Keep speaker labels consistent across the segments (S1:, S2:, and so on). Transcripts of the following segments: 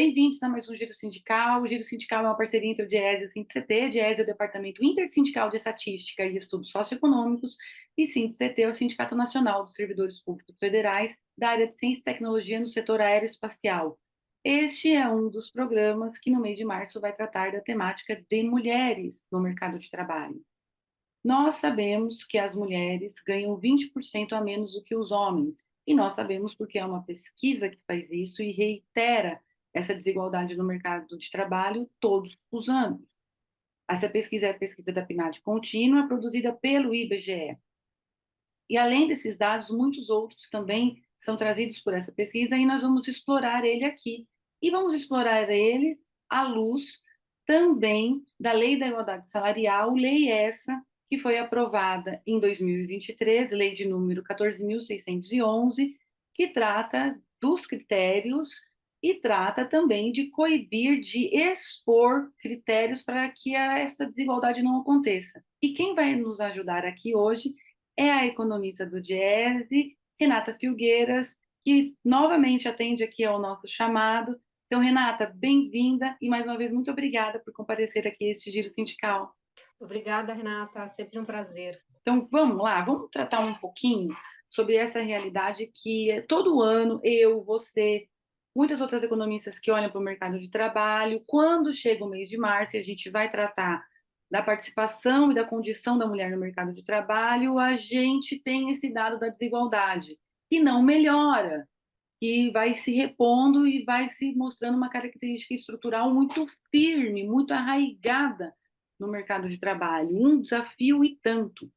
S1: Bem-vindos a mais um Giro Sindical. O Giro Sindical é uma parceria entre o DIESE e o SINDIC-CT. DIESE é o Departamento Intersindical de Estatística e Estudos Socioeconômicos e SINDIC-CT é o Sindicato Nacional dos Servidores Públicos Federais da área de Ciência e Tecnologia no setor aeroespacial. Este é um dos programas que, no mês de março, vai tratar da temática de mulheres no mercado de trabalho. Nós sabemos que as mulheres ganham 20% a menos do que os homens, e nós sabemos porque é uma pesquisa que faz isso e reitera essa desigualdade no mercado de trabalho todos os anos. Essa pesquisa é a pesquisa da PNAD contínua, produzida pelo IBGE. E além desses dados, muitos outros também são trazidos por essa pesquisa e nós vamos explorar ele aqui. E vamos explorar eles à luz também da Lei da Igualdade Salarial, lei essa que foi aprovada em 2023, lei de número 14.611, que trata dos critérios e trata também de coibir, de expor critérios para que essa desigualdade não aconteça. E quem vai nos ajudar aqui hoje é a economista do Diese, Renata Filgueiras, que novamente atende aqui ao nosso chamado. Então, Renata, bem-vinda e mais uma vez muito obrigada por comparecer aqui a este Giro Sindical.
S2: Obrigada, Renata, sempre um prazer.
S1: Então, vamos lá, vamos tratar um pouquinho sobre essa realidade que todo ano eu, você, muitas outras economistas que olham para o mercado de trabalho, quando chega o mês de março e a gente vai tratar da participação e da condição da mulher no mercado de trabalho, a gente tem esse dado da desigualdade, que não melhora, que vai se repondo e vai se mostrando uma característica estrutural muito firme, muito arraigada no mercado de trabalho, um desafio e tanto.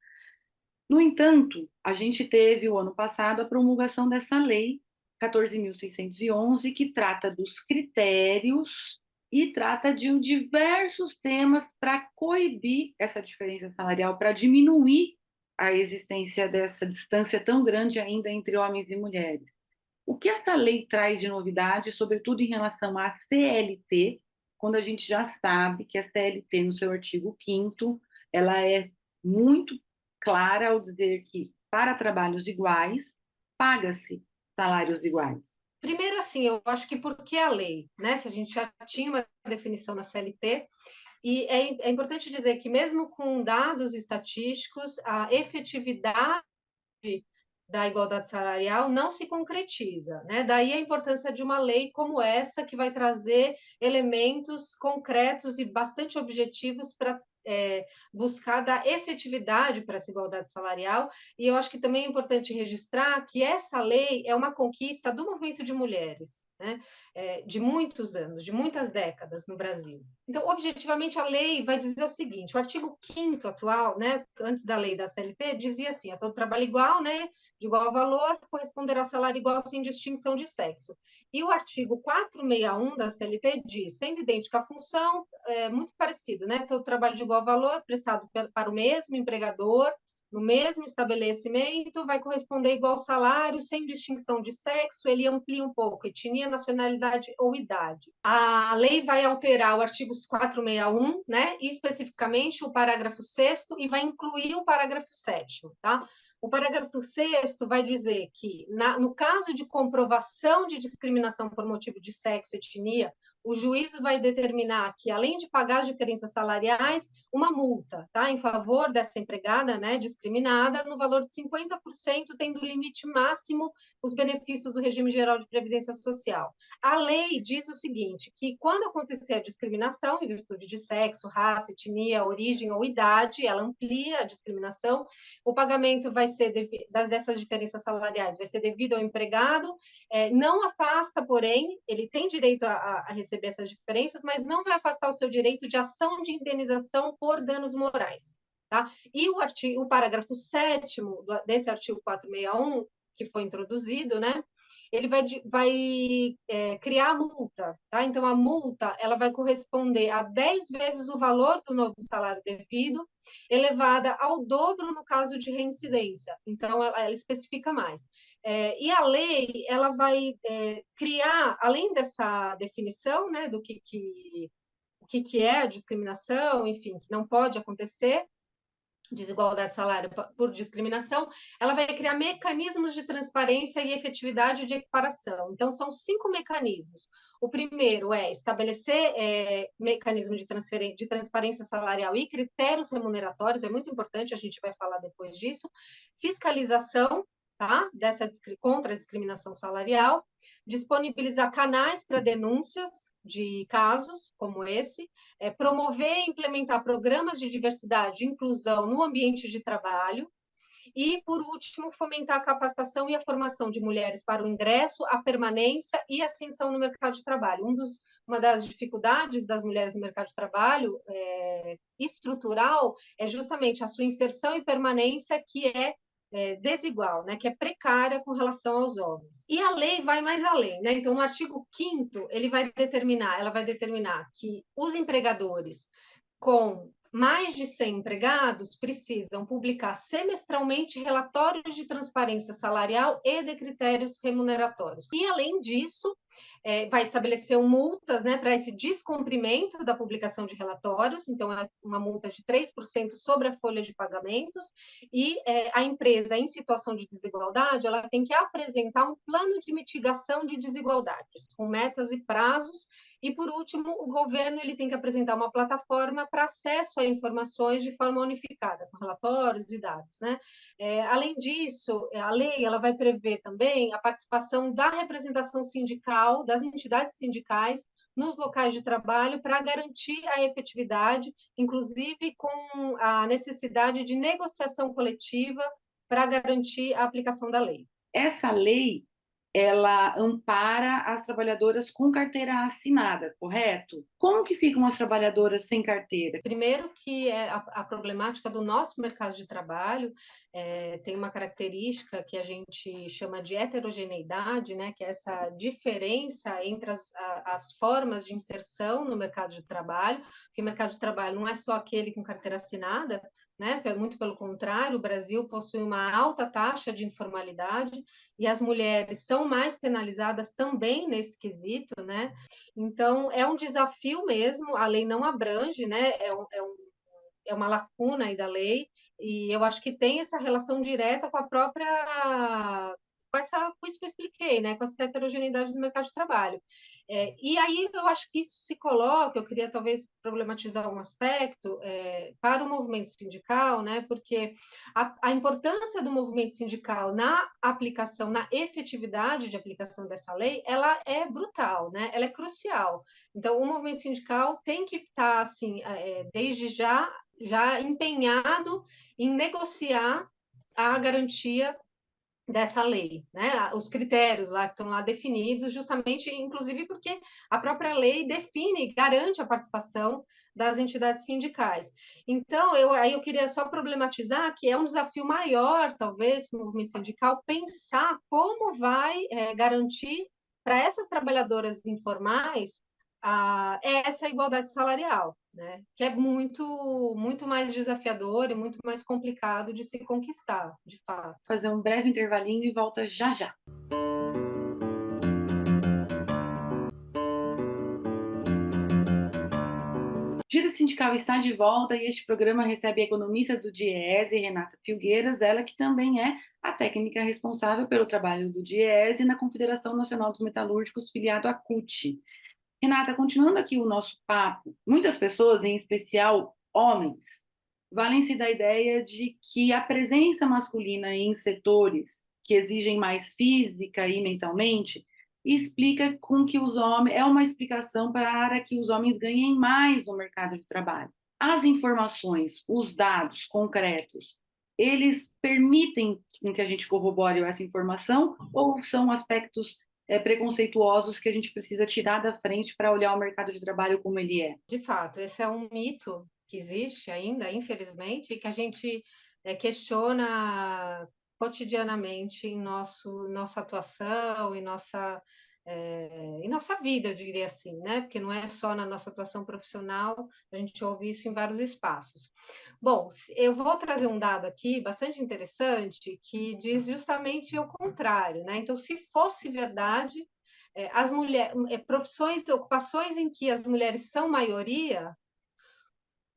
S1: No entanto, a gente teve o ano passado a promulgação dessa lei 14.611, que trata dos critérios e trata de diversos temas para coibir essa diferença salarial, para diminuir a existência dessa distância tão grande ainda entre homens e mulheres. O que essa lei traz de novidade, sobretudo em relação à CLT, quando a gente já sabe que a CLT, no seu artigo 5º, ela é muito clara ao dizer que, para trabalhos iguais, paga-se salários iguais.
S2: Primeiro, assim, eu acho que porque a lei, né? Se a gente já tinha uma definição na CLT, e é importante dizer que mesmo com dados estatísticos, a efetividade da igualdade salarial não se concretiza, né? Daí a importância de uma lei como essa, que vai trazer elementos concretos e bastante objetivos para buscar dar efetividade para essa igualdade salarial. E eu acho que também é importante registrar que essa lei é uma conquista do movimento de mulheres, né? De muitos anos, de muitas décadas no Brasil. Então, objetivamente, a lei vai dizer o seguinte: o artigo 5º atual, né, antes da lei da CLT, dizia assim: a todo trabalho igual, né, de igual valor, corresponderá a salário igual sem distinção de sexo. E o artigo 461 da CLT diz, sendo idêntica à função, muito parecido, né? Todo trabalho de igual valor prestado para o mesmo empregador, no mesmo estabelecimento, vai corresponder igual salário, sem distinção de sexo. Ele amplia um pouco etnia, nacionalidade ou idade. A lei vai alterar o artigo 461, né? Especificamente o parágrafo 6º, e vai incluir o parágrafo 7º, tá? O parágrafo 6º vai dizer que, no caso de comprovação de discriminação por motivo de sexo e etnia, o juízo vai determinar que, além de pagar as diferenças salariais, uma multa, tá, em favor dessa empregada, né, discriminada, no valor de 50%, tendo limite máximo os benefícios do regime geral de previdência social. A lei diz o seguinte, que quando acontecer a discriminação em virtude de sexo, raça, etnia, origem ou idade, ela amplia a discriminação, o pagamento vai ser dessas diferenças salariais, vai ser devido ao empregado, não afasta, porém, ele tem direito a receber essas diferenças, mas não vai afastar o seu direito de ação de indenização por danos morais. Tá? E o parágrafo 7º desse artigo 461, que foi introduzido, né, ele vai criar a multa. Tá? Então, a multa ela vai corresponder a 10 vezes o valor do novo salário devido, elevada ao dobro no caso de reincidência. Então, ela especifica mais. E a lei ela vai criar, além dessa definição, né, do que é a discriminação, enfim, que não pode acontecer, desigualdade de salário por discriminação, ela vai criar mecanismos de transparência e efetividade de equiparação. Então, são 5 mecanismos. O primeiro é estabelecer mecanismo de transparência salarial e critérios remuneratórios, é muito importante, a gente vai falar depois disso. Fiscalização, tá? Contra a discriminação salarial, disponibilizar canais para denúncias de casos como esse, promover e implementar programas de diversidade e inclusão no ambiente de trabalho, e, por último, fomentar a capacitação e a formação de mulheres para o ingresso, a permanência e a ascensão no mercado de trabalho. Uma das dificuldades das mulheres no mercado de trabalho estrutural é justamente a sua inserção e permanência, que é desigual, né, que é precária com relação aos homens. E a lei vai mais além, né? Então, no artigo 5º, ela vai determinar que os empregadores com mais de 100 empregados precisam publicar semestralmente relatórios de transparência salarial e de critérios remuneratórios. E, além disso, vai estabelecer multas, né, para esse descumprimento da publicação de relatórios, então é uma multa de 3% sobre a folha de pagamentos, e a empresa em situação de desigualdade, ela tem que apresentar um plano de mitigação de desigualdades, com metas e prazos, e, por último, o governo ele tem que apresentar uma plataforma para acesso a informações de forma unificada, com relatórios e dados, né? Além disso, a lei ela vai prever também a participação da representação sindical, das entidades sindicais, nos locais de trabalho para garantir a efetividade, inclusive com a necessidade de negociação coletiva para garantir a aplicação da lei.
S1: Essa lei, ela ampara as trabalhadoras com carteira assinada, correto? Como que ficam as trabalhadoras sem carteira?
S2: Primeiro que a problemática do nosso mercado de trabalho tem uma característica que a gente chama de heterogeneidade, né, que é essa diferença entre as formas de inserção no mercado de trabalho, porque o mercado de trabalho não é só aquele com carteira assinada, né, muito pelo contrário, o Brasil possui uma alta taxa de informalidade e as mulheres são mais penalizadas também nesse quesito, né? Então, é um desafio mesmo, a lei não abrange, né? É uma lacuna aí da lei, e eu acho que tem essa relação direta com a própria. Com isso que eu expliquei, né? Com essa heterogeneidade do mercado de trabalho. E aí eu acho que isso se coloca, eu queria talvez problematizar um aspecto para o movimento sindical, né? Porque a importância do movimento sindical na aplicação, na efetividade de aplicação dessa lei, ela é brutal, né? Ela é crucial. Então, o movimento sindical tem que estar, assim, desde já empenhado em negociar a garantia dessa lei, né? Os critérios lá que estão lá definidos, justamente, inclusive porque a própria lei define, garante a participação das entidades sindicais. Então, aí eu queria só problematizar que é um desafio maior, talvez, para o movimento sindical, pensar como vai garantir para essas trabalhadoras informais essa igualdade salarial, né? Que é muito mais desafiador e muito mais complicado de se conquistar, de fato.
S1: Fazer um breve intervalinho e volta já já. Giro Sindical está de volta e este programa recebe a economista do DIEESE, Renata Filgueiras, ela que também é a técnica responsável pelo trabalho do DIEESE na Confederação Nacional dos Metalúrgicos, filiado à CUT. Renata, continuando aqui o nosso papo, muitas pessoas, em especial homens, valem-se da ideia de que a presença masculina em setores que exigem mais física e mentalmente explica com que os homens é uma explicação para que os homens ganhem mais no mercado de trabalho. As informações, os dados concretos, eles permitem que a gente corrobore essa informação ou são aspectos preconceituosos que a gente precisa tirar da frente para olhar o mercado de trabalho como ele é?
S2: De fato, esse é um mito que existe ainda, infelizmente, e que a gente questiona cotidianamente em nossa atuação, em nossa vida, eu diria assim, né? Porque não é só na nossa atuação profissional, a gente ouve isso em vários espaços. Bom, eu vou trazer um dado aqui bastante interessante que diz justamente o contrário, né? Então, se fosse verdade, as mulheres, profissões, ocupações em que as mulheres são maioria,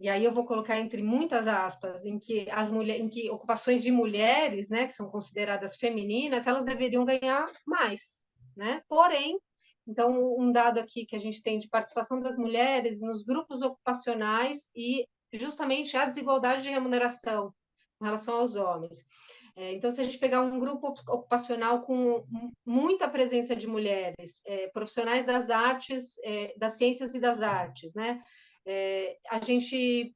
S2: e aí eu vou colocar entre muitas aspas, em que ocupações de mulheres, né, que são consideradas femininas, elas deveriam ganhar mais, né? Porém, então um dado aqui que a gente tem de participação das mulheres nos grupos ocupacionais e justamente a desigualdade de remuneração em relação aos homens. Então, se a gente pegar um grupo ocupacional com muita presença de mulheres, profissionais das artes, das ciências e das artes, né? A gente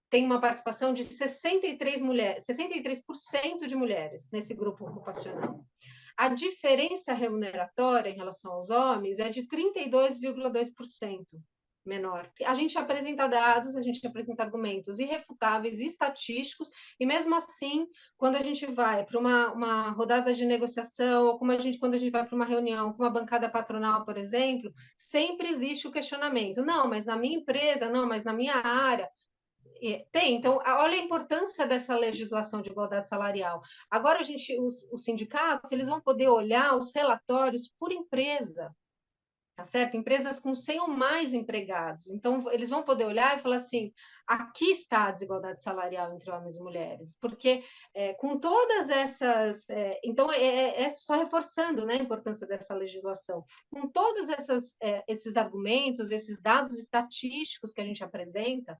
S2: tem uma participação de 63 mulheres, 63% de mulheres nesse grupo ocupacional. A diferença remuneratória em relação aos homens é de 32,2% menor. A gente apresenta dados, a gente apresenta argumentos irrefutáveis, estatísticos, e mesmo assim, quando a gente vai para uma rodada de negociação, ou quando a gente vai para uma reunião com uma bancada patronal, por exemplo, sempre existe o questionamento. Não, mas na minha empresa, não, mas na minha área. Tem, então, olha a importância dessa legislação de igualdade salarial. Agora, os sindicatos, eles vão poder olhar os relatórios por empresa, tá certo? Empresas com 100 ou mais empregados. Então, eles vão poder olhar e falar assim: aqui está a desigualdade salarial entre homens e mulheres, porque com todas essas. Então, é só reforçando, né, a importância dessa legislação. Com todos esses argumentos, esses dados estatísticos que a gente apresenta,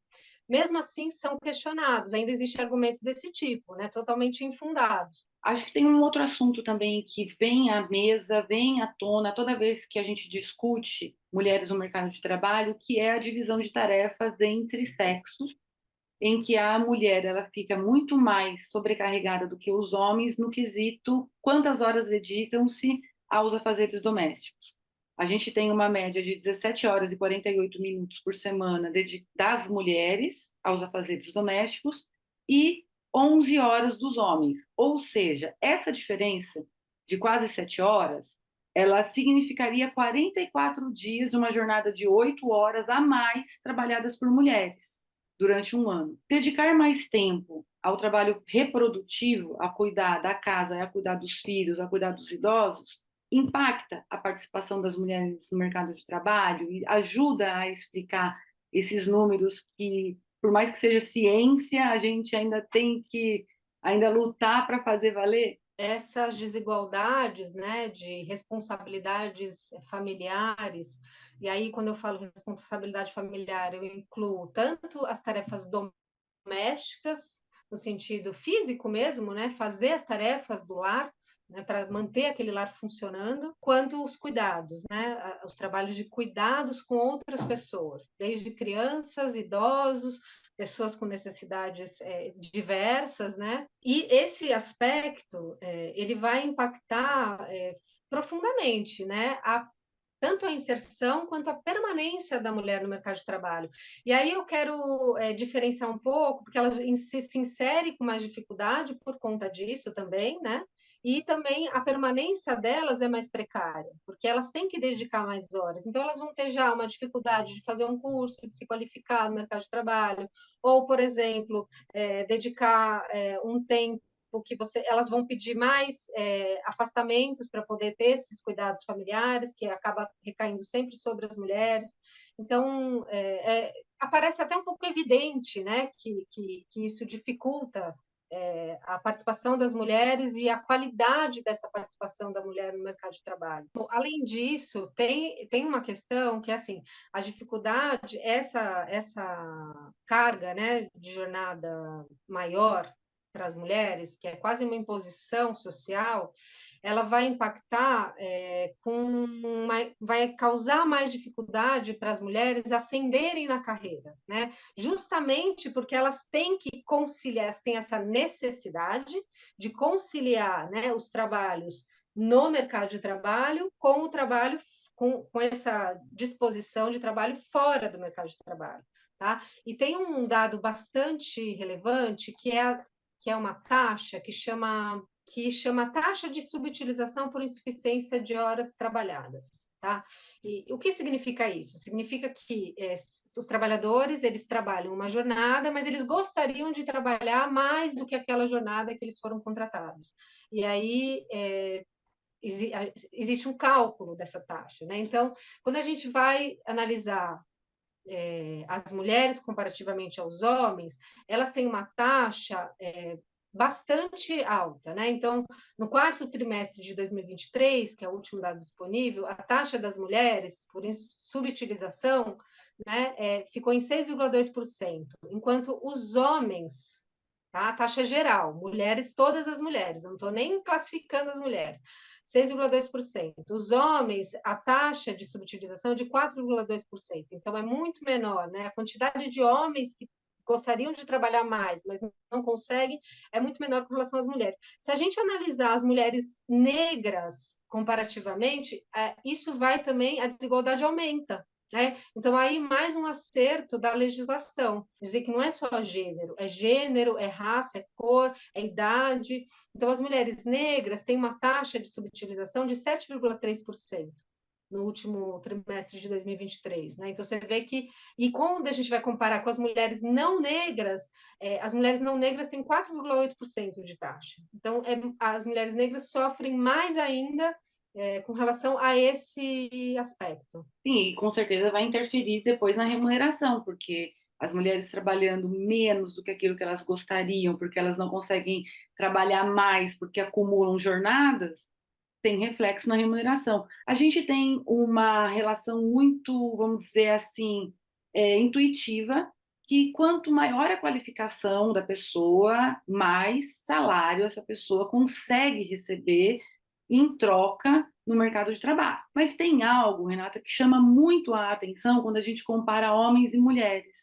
S2: mesmo assim são questionados, ainda existem argumentos desse tipo, né, totalmente infundados.
S1: Acho que tem um outro assunto também que vem à mesa, vem à tona toda vez que a gente discute mulheres no mercado de trabalho, que é a divisão de tarefas entre sexos, em que a mulher ela fica muito mais sobrecarregada do que os homens no quesito quantas horas dedicam-se aos afazeres domésticos. A gente tem uma média de 17 horas e 48 minutos por semana das mulheres aos afazeres domésticos e 11 horas dos homens. Ou seja, essa diferença de quase 7 horas, ela significaria 44 dias de uma jornada de 8 horas a mais trabalhadas por mulheres durante um ano. Dedicar mais tempo ao trabalho reprodutivo, a cuidar da casa, a cuidar dos filhos, a cuidar dos idosos, impacta a participação das mulheres no mercado de trabalho e ajuda a explicar esses números que, por mais que seja ciência, a gente ainda tem que ainda lutar para fazer valer.
S2: Essas desigualdades, né, de responsabilidades familiares, e aí quando eu falo responsabilidade familiar, eu incluo tanto as tarefas domésticas, no sentido físico mesmo, né, fazer as tarefas do lar, né, para manter aquele lar funcionando, quanto os cuidados, né, os trabalhos de cuidados com outras pessoas, desde crianças, idosos, pessoas com necessidades diversas, né? E esse aspecto ele vai impactar profundamente, né? Tanto a inserção quanto a permanência da mulher no mercado de trabalho. E aí eu quero diferenciar um pouco, porque ela se insere com mais dificuldade por conta disso também, né? E também a permanência delas é mais precária, porque elas têm que dedicar mais horas. Então, elas vão ter já uma dificuldade de fazer um curso, de se qualificar no mercado de trabalho, ou, por exemplo, dedicar um tempo elas vão pedir mais afastamentos para poder ter esses cuidados familiares, que acaba recaindo sempre sobre as mulheres. Então, aparece até um pouco evidente, né, que isso dificulta a participação das mulheres e a qualidade dessa participação da mulher no mercado de trabalho. Bom, além disso, tem uma questão que é assim, a dificuldade, essa carga, né, de jornada maior para as mulheres, que é quase uma imposição social, ela vai impactar vai causar mais dificuldade para as mulheres ascenderem na carreira, né? Justamente porque elas têm que conciliar, elas têm essa necessidade de conciliar, né, os trabalhos no mercado de trabalho com o trabalho com essa disposição de trabalho fora do mercado de trabalho, tá? E tem um dado bastante relevante que é uma taxa que chama taxa de subutilização por insuficiência de horas trabalhadas. Tá? E o que significa isso? Significa que os trabalhadores eles trabalham uma jornada, mas eles gostariam de trabalhar mais do que aquela jornada que eles foram contratados. E aí existe um cálculo dessa taxa. Né? Então, quando a gente vai analisar as mulheres comparativamente aos homens, elas têm uma taxa bastante alta, né? Então, no quarto trimestre de 2023, que é o último dado disponível, a taxa das mulheres por subutilização, né, ficou em 6,2%, enquanto os homens, tá? A taxa geral, mulheres, todas as mulheres, não estou nem classificando as mulheres, 6,2%. Os homens, a taxa de subutilização é de 4,2%, então é muito menor, né? A quantidade de homens que gostariam de trabalhar mais, mas não conseguem, é muito menor com relação às mulheres. Se a gente analisar as mulheres negras comparativamente, isso vai também, a desigualdade aumenta. Né? Então, aí mais um acerto da legislação, dizer que não é só gênero, é raça, é cor, é idade. Então, as mulheres negras têm uma taxa de subutilização de 7,3% no último trimestre de 2023, né? Então você vê que, e quando a gente vai comparar com as mulheres não negras, as mulheres não negras têm 4,8% de taxa. Então as mulheres negras sofrem mais ainda com relação a esse aspecto.
S1: Sim, e com certeza vai interferir depois na remuneração, porque as mulheres trabalhando menos do que aquilo que elas gostariam, porque elas não conseguem trabalhar mais, porque acumulam jornadas, tem reflexo na remuneração. A gente tem uma relação muito, vamos dizer assim, intuitiva, que quanto maior a qualificação da pessoa, mais salário essa pessoa consegue receber em troca no mercado de trabalho. Mas tem algo, Renata, que chama muito a atenção quando a gente compara homens e mulheres.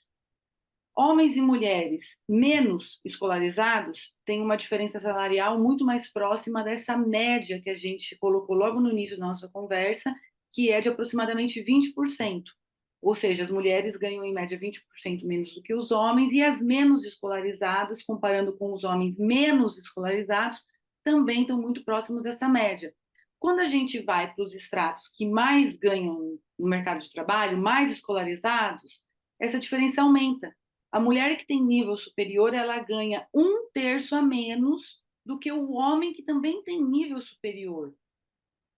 S1: Homens e mulheres menos escolarizados têm uma diferença salarial muito mais próxima dessa média que a gente colocou logo no início da nossa conversa, que é de aproximadamente 20%. Ou seja, as mulheres ganham em média 20% menos do que os homens, e as menos escolarizadas, comparando com os homens menos escolarizados, também estão muito próximos dessa média. Quando a gente vai para os estratos que mais ganham no mercado de trabalho, mais escolarizados, essa diferença aumenta. A mulher que tem nível superior, ela ganha 1/3 a menos do que o homem que também tem nível superior.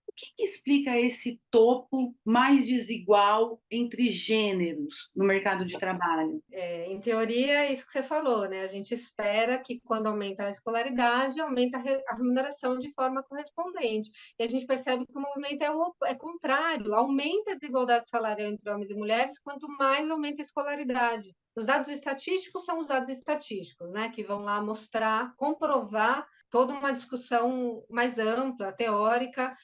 S1: O que explica esse topo mais desigual entre gêneros no mercado de trabalho?
S2: Em teoria, é isso que você falou, né? A gente espera que quando aumenta a escolaridade, aumenta a remuneração de forma correspondente. E a gente percebe que o movimento é contrário, aumenta a desigualdade salarial entre homens e mulheres, quanto mais aumenta a escolaridade. Os dados estatísticos são os dados estatísticos, né? Que vão lá mostrar, comprovar toda uma discussão mais ampla, teórica,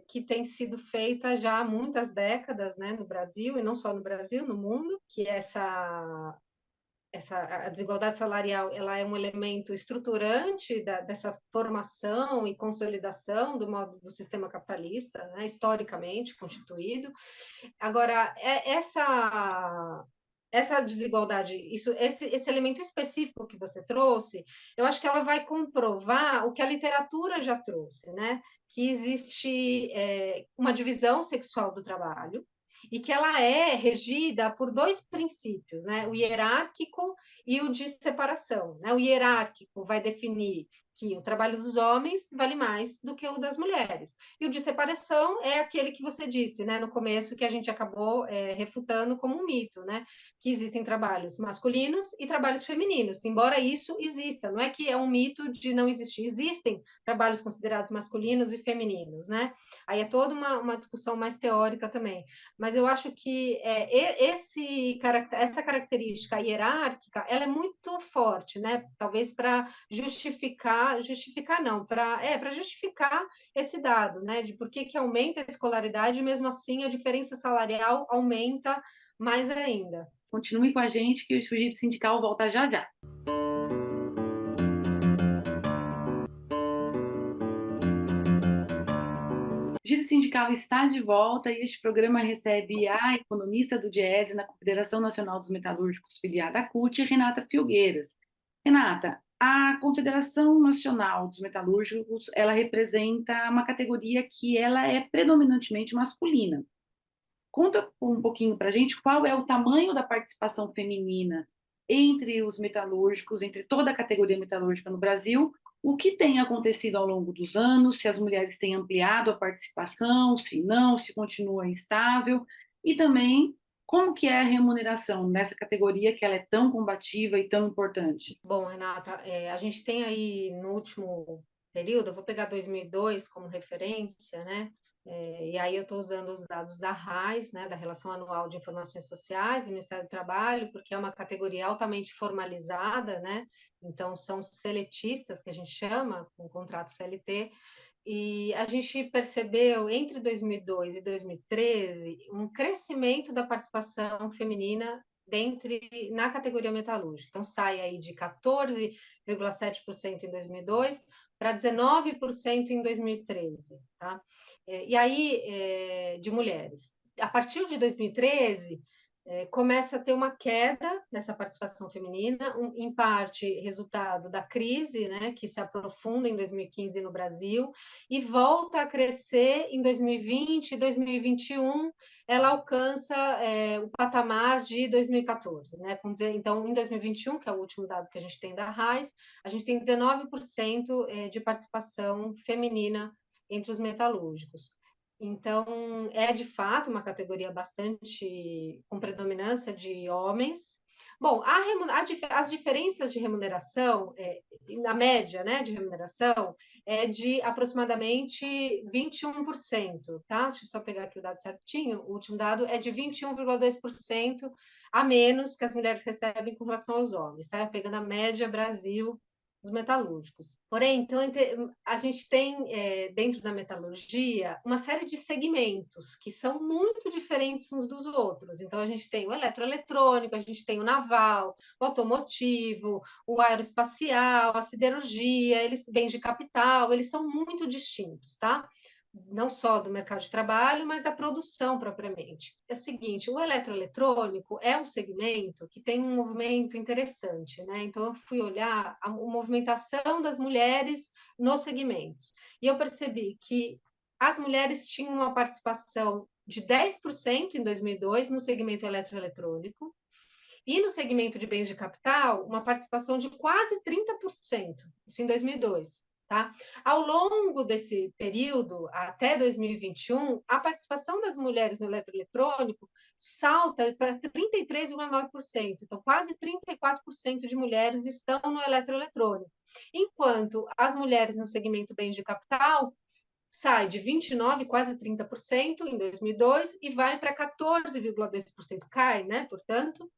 S2: que tem sido feita já há muitas décadas, né, no Brasil, e não só no Brasil, no mundo, que a desigualdade salarial ela é um elemento estruturante dessa formação e consolidação do sistema capitalista, né, historicamente constituído. Agora, essa desigualdade, esse elemento específico que você trouxe, eu acho que ela vai comprovar o que a literatura já trouxe, né? Que existe uma divisão sexual do trabalho e que ela é regida por dois princípios, né? O hierárquico e o de separação, né? O hierárquico vai definir que o trabalho dos homens vale mais do que o das mulheres. E o de separação é aquele que você disse, né, no começo, que a gente acabou refutando como um mito, né? Que existem trabalhos masculinos e trabalhos femininos, embora isso exista, não é que é um mito de não existir, existem trabalhos considerados masculinos e femininos, né? Aí é toda uma discussão mais teórica também, mas eu acho que essa característica hierárquica, ela é muito forte, né? Talvez para justificar não, para justificar esse dado, né? De por que aumenta a escolaridade e mesmo assim a diferença salarial aumenta mais ainda.
S1: Continue com a gente que o Giro Sindical volta já já. O Giro Sindical está de volta e este programa recebe a economista do Diese na Confederação Nacional dos Metalúrgicos, filiada à CUT, Renata Filgueiras. Renata, a Confederação Nacional dos Metalúrgicos, ela representa uma categoria que ela é predominantemente masculina. Conta um pouquinho para a gente qual é o tamanho da participação feminina entre os metalúrgicos, entre toda a categoria metalúrgica no Brasil, o que tem acontecido ao longo dos anos, se as mulheres têm ampliado a participação, se não, se continua instável, e também Como que é a remuneração nessa categoria que ela é tão combativa e tão importante?
S2: Bom, Renata, a gente tem aí no último período, eu vou pegar 2002 como referência, né? E aí eu estou usando os dados da RAIS, né, da Relação Anual de Informações Sociais do Ministério do Trabalho, porque é uma categoria altamente formalizada, né? Então são seletistas que a gente chama, com contrato CLT, e a gente percebeu entre 2002 e 2013 um crescimento da participação feminina na categoria metalúrgica. Então, sai aí de 14,7% em 2002 para 19% em 2013, tá? E aí, de mulheres. A partir de 2013, começa a ter uma queda nessa participação feminina, em parte resultado da crise, né, que se aprofunda em 2015 no Brasil, e volta a crescer em 2020 e 2021, ela alcança o patamar de 2014. Né? Então, em 2021, que é o último dado que a gente tem da RAIS, a gente tem 19% de participação feminina entre os metalúrgicos. Então, é de fato uma categoria bastante com predominância de homens. Bom, as diferenças de remuneração, na média, né, de remuneração, é de aproximadamente 21%, tá? Deixa eu só pegar aqui o dado certinho. O último dado é de 21,2% a menos que as mulheres recebem com relação aos homens, tá? Pegando a média Brasil dos metalúrgicos. Porém, então, a gente tem, dentro da metalurgia, uma série de segmentos que são muito diferentes uns dos outros. Então, a gente tem o eletroeletrônico, a gente tem o naval, o automotivo, o aeroespacial, a siderurgia, bens de capital, eles são muito distintos, tá? Não só do mercado de trabalho, mas da produção propriamente. É o seguinte, o eletroeletrônico é um segmento que tem um movimento interessante, né? Então, eu fui olhar a movimentação das mulheres nos segmentos, e eu percebi que as mulheres tinham uma participação de 10% em 2002 no segmento eletroeletrônico, e no segmento de bens de capital, uma participação de quase 30%, isso em 2002. Tá? Ao longo desse período, até 2021, a participação das mulheres no eletroeletrônico salta para 33,9%. Então, quase 34% de mulheres estão no eletroeletrônico. Enquanto as mulheres no segmento bens de capital sai de 29%, quase 30% em 2002 e vai para 14,2%. Cai, né? Portanto,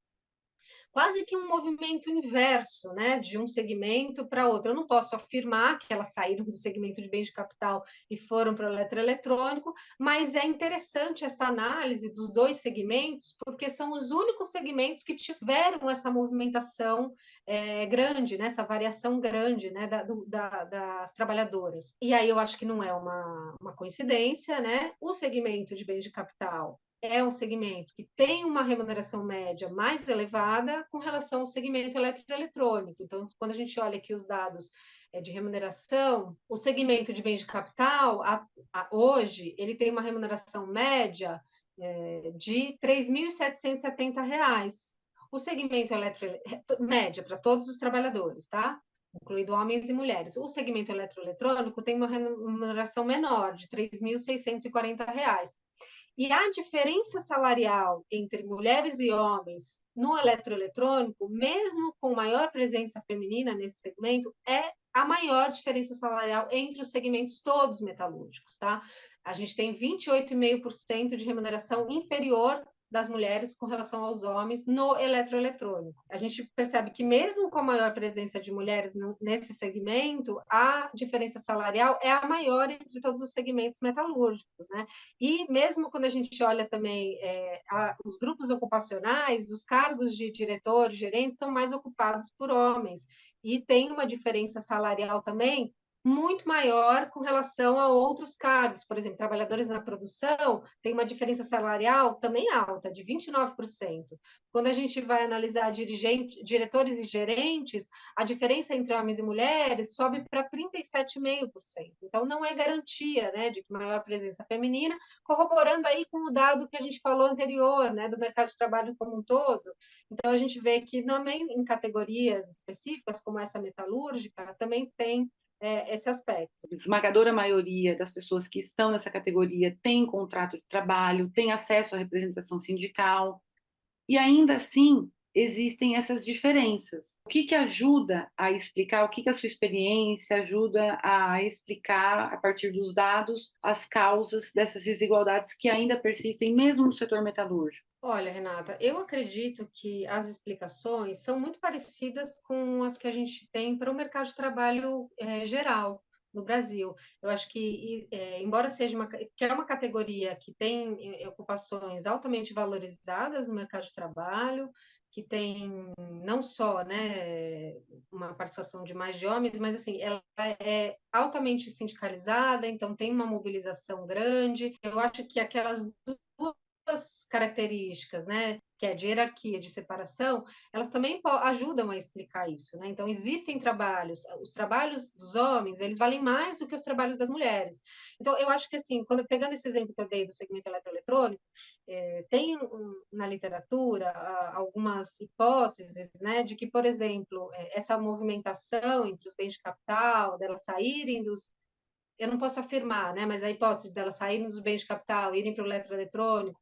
S2: quase que um movimento inverso, né, de um segmento para outro. Eu não posso afirmar que elas saíram do segmento de bens de capital e foram para o eletroeletrônico, mas é interessante essa análise dos dois segmentos, porque são os únicos segmentos que tiveram essa movimentação grande, né, essa variação grande, né, das trabalhadoras. E aí eu acho que não é uma coincidência, né? O segmento de bens de capital é um segmento que tem uma remuneração média mais elevada com relação ao segmento eletroeletrônico. Então, quando a gente olha aqui os dados de remuneração, o segmento de bens de capital, hoje, ele tem uma remuneração média de R$ 3.770. O segmento média para todos os trabalhadores, tá? Incluindo homens e mulheres. O segmento eletroeletrônico tem uma remuneração menor, de R$ 3.640. E a diferença salarial entre mulheres e homens no eletroeletrônico, mesmo com maior presença feminina nesse segmento, é a maior diferença salarial entre os segmentos todos metalúrgicos, tá? A gente tem 28,5% de remuneração inferior das mulheres com relação aos homens no eletroeletrônico. A gente percebe que mesmo com a maior presença de mulheres nesse segmento, a diferença salarial é a maior entre todos os segmentos metalúrgicos, né? E mesmo quando a gente olha também os grupos ocupacionais, os cargos de diretor, gerente, são mais ocupados por homens. E tem uma diferença salarial também muito maior com relação a outros cargos. Por exemplo, trabalhadores na produção tem uma diferença salarial também alta, de 29%. Quando a gente vai analisar diretores e gerentes, a diferença entre homens e mulheres sobe para 37,5%. Então, não é garantia, né, de maior presença feminina, corroborando aí com o dado que a gente falou anterior, né, do mercado de trabalho como um todo. Então, a gente vê que também em categorias específicas, como essa metalúrgica, também tem esse aspecto.
S1: A esmagadora maioria das pessoas que estão nessa categoria tem contrato de trabalho, tem acesso à representação sindical. E ainda assim, existem essas diferenças. O que que ajuda a explicar, o que que a sua experiência ajuda a explicar, a partir dos dados, as causas dessas desigualdades que ainda persistem, mesmo no setor metalúrgico?
S2: Olha, Renata, eu acredito que as explicações são muito parecidas com as que a gente tem para o mercado de trabalho geral no Brasil. Eu acho que, embora seja que é uma categoria que tem ocupações altamente valorizadas no mercado de trabalho, que tem não só, né, uma participação de mais de homens, mas assim, ela é altamente sindicalizada, então tem uma mobilização grande. Eu acho que aquelas características, né, que é de hierarquia, de separação, elas também ajudam a explicar isso, né? Então existem trabalhos, os trabalhos dos homens, eles valem mais do que os trabalhos das mulheres. Então eu acho que assim, quando pegando esse exemplo que eu dei do segmento eletroeletrônico, tem na literatura algumas hipóteses, né, de que, por exemplo, essa movimentação entre os bens de capital, delas saírem dos eu não posso afirmar, né, mas a hipótese delas saírem dos bens de capital, irem para o eletroeletrônico,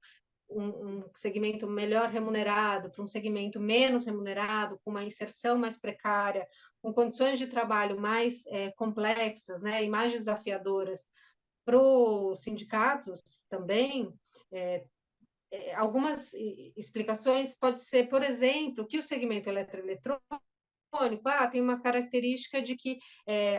S2: um segmento melhor remunerado para um segmento menos remunerado, com uma inserção mais precária, com condições de trabalho mais complexas, né, e mais desafiadoras para os sindicatos também, algumas explicações pode ser, por exemplo, que o segmento eletroeletrônico tem uma característica de que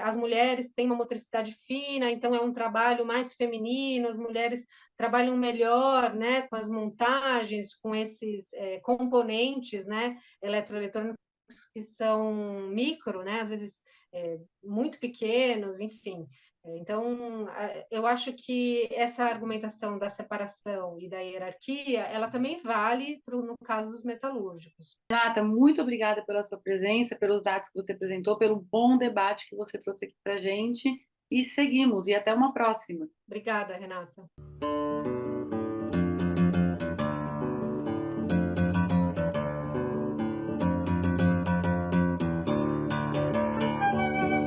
S2: as mulheres têm uma motricidade fina, então é um trabalho mais feminino, as mulheres trabalham melhor, né, com as montagens, com esses componentes, né, eletroeletrônicos que são micro, né, às vezes muito pequenos, enfim. Então, eu acho que essa argumentação da separação e da hierarquia, ela também vale no caso dos metalúrgicos.
S1: Renata, muito obrigada pela sua presença, pelos dados que você apresentou, pelo bom debate que você trouxe aqui para a gente. E seguimos, e até uma próxima.
S2: Obrigada, Renata.